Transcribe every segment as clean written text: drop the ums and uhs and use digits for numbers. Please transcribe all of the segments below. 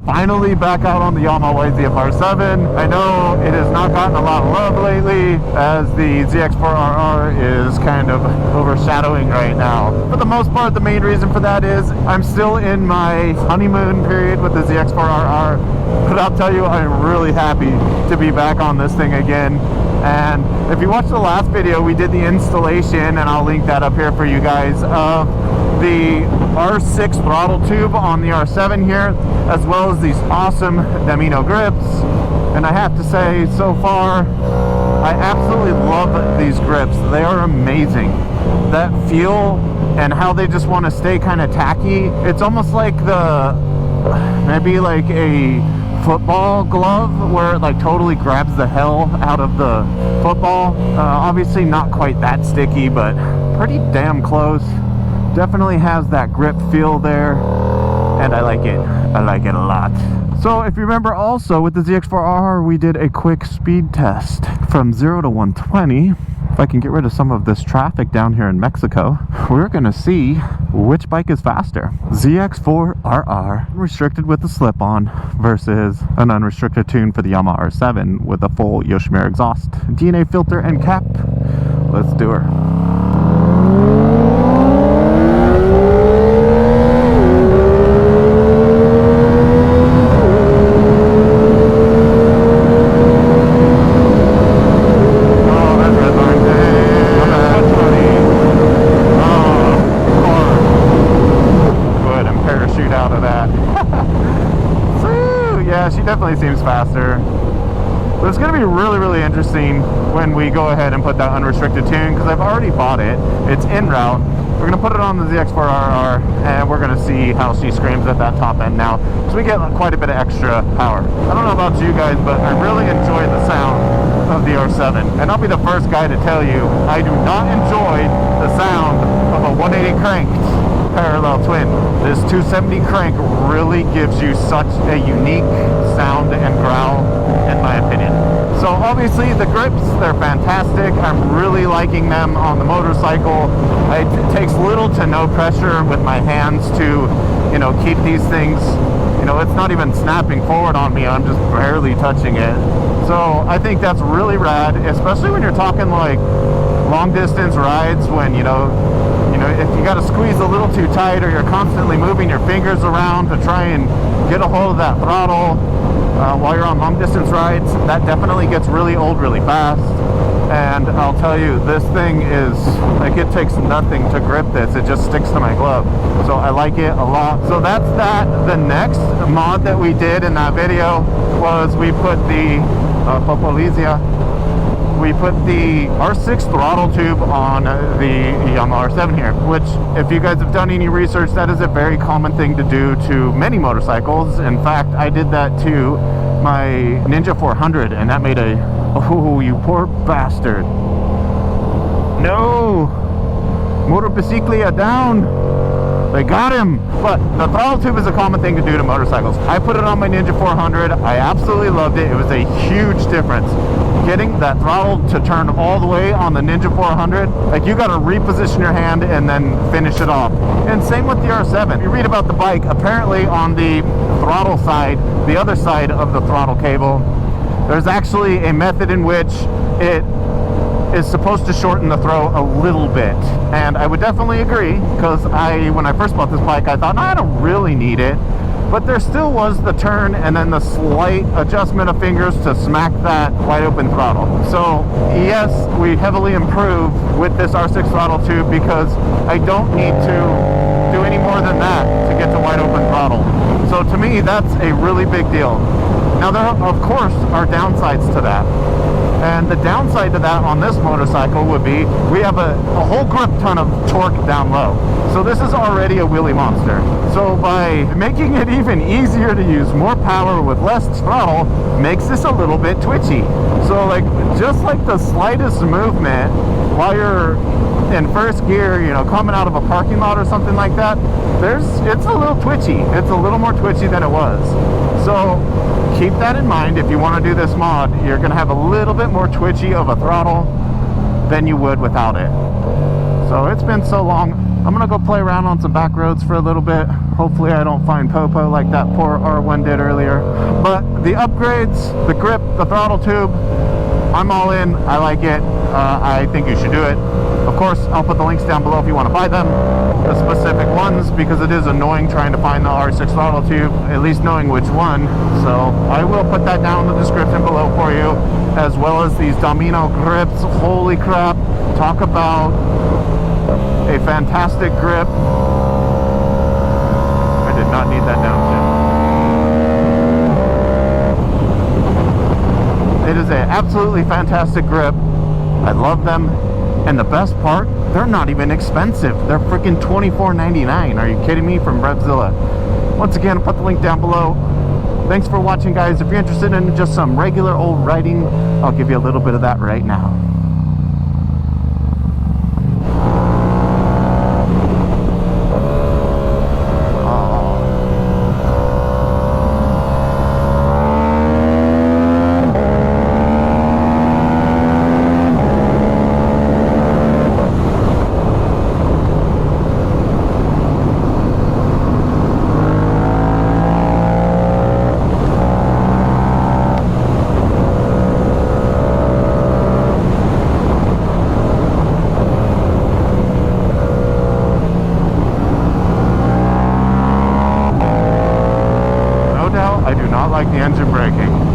finally back out on the Yamaha R7. I know it has not gotten a lot of love lately, as the ZX4RR is kind of overshadowing right now. For the most part, the main reason for that is I'm still in my honeymoon period with the ZX4RR, but I'll tell you, I'm really happy to be back on this thing again. And if you watched the last video, we did the installation, and I'll link that up here for you guys, of the R6 throttle tube on the R7 here, as well as these awesome Domino Grips. And I have to say, so far, I absolutely love these grips. They are amazing. That feel and how they just want to stay kind of tacky. It's almost like maybe like a football glove where it like totally grabs the hell out of the football. Obviously not quite that sticky, but pretty damn close. Definitely has that grip feel there, and I like it. I like it a lot. So if you remember, also with the ZX4RR, we did a quick speed test from 0 to 120. If I can get rid of some of this traffic down here in Mexico, we're gonna see which bike is faster. ZX4RR restricted with the slip-on versus an unrestricted tune for the Yamaha R7 with a full Yoshimura exhaust, DNA filter and cap. Let's do her. Definitely seems faster, but it's going to be really interesting when we go ahead and put that unrestricted tune, because I've already bought it. It's en route. We're going to put it on the ZX4RR, and we're going to see how she screams at that top end now, so we get quite a bit of extra power. I don't know about you guys, but I really enjoy the sound of the R7, and I'll be the first guy to tell you I do not enjoy the sound of a 180 cranked parallel twin. This 270 crank really gives you such a unique sound and growl, in my opinion. So obviously the grips, they're fantastic. I'm really liking them on the motorcycle. It takes little to no pressure with my hands to, you know, keep these things, you know, it's not even snapping forward on me. I'm just barely touching it. So I think that's really rad, especially when you're talking like long distance rides, when you know, if you got to squeeze a little too tight, or you're constantly moving your fingers around to try and get a hold of that throttle while you're on long distance rides, that definitely gets really old really fast. And I'll tell you, this thing is like, it takes nothing to grip this. It just sticks to my glove. So I like it a lot. So that's that. The next mod that we did in that video was we put the we put the R6 throttle tube on the Yamaha R7 here, which, if you guys have done any research, that is a very common thing to do to many motorcycles. In fact, I did that to my Ninja 400, and that made a, oh, you poor bastard. No! Motor bicicleta down! They got him! But the throttle tube is a common thing to do to motorcycles. I put it on my Ninja 400. I absolutely loved it. It was a huge difference. Getting that throttle to turn all the way on the Ninja 400, like, you got to reposition your hand and then finish it off. And same with the R7. You read about the bike, apparently on the throttle side, the other side of the throttle cable, there's actually a method in which it is supposed to shorten the throw a little bit. And I would definitely agree, because when I first bought this bike, I thought, no, I don't really need it. But there still was the turn and then the slight adjustment of fingers to smack that wide open throttle. So yes, we heavily improve with this R6 throttle tube, because I don't need to do any more than that to get to wide open throttle. So to me, that's a really big deal. Now there, of course, are downsides to that. And the downside to that on this motorcycle would be, we have a whole grip ton of torque down low. So this is already a wheelie monster. So by making it even easier to use more power with less throttle, makes this a little bit twitchy. So like, just like the slightest movement while you're in first gear, you know, coming out of a parking lot or something like that, it's a little twitchy. It's a little more twitchy than it was. So keep that in mind. If you want to do this mod, you're going to have a little bit more twitchy of a throttle than you would without it. So it's been so long. I'm gonna go play around on some back roads for a little bit. Hopefully I don't find popo like that poor R1 did earlier. But the upgrades, the grip, the throttle tube, I'm all in. I like it. I think you should do it. Of course, I'll put the links down below if you want to buy them, the specific ones, because it is annoying trying to find the R6 throttle tube, at least knowing which one. So I will put that down in the description below for you, as well as these Domino Grips. Holy crap, talk about a fantastic grip. I did not need that downshift. It is an absolutely fantastic grip. I love them. And the best part, they're not even expensive. They're freaking $24.99. Are you kidding me? From REVZILLA. Once again, I'll put the link down below. Thanks for watching, guys. If you're interested in just some regular old riding, I'll give you a little bit of that right now. I do not like the engine braking.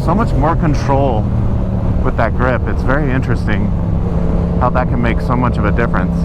So much more control with that grip. It's very interesting how that can make so much of a difference.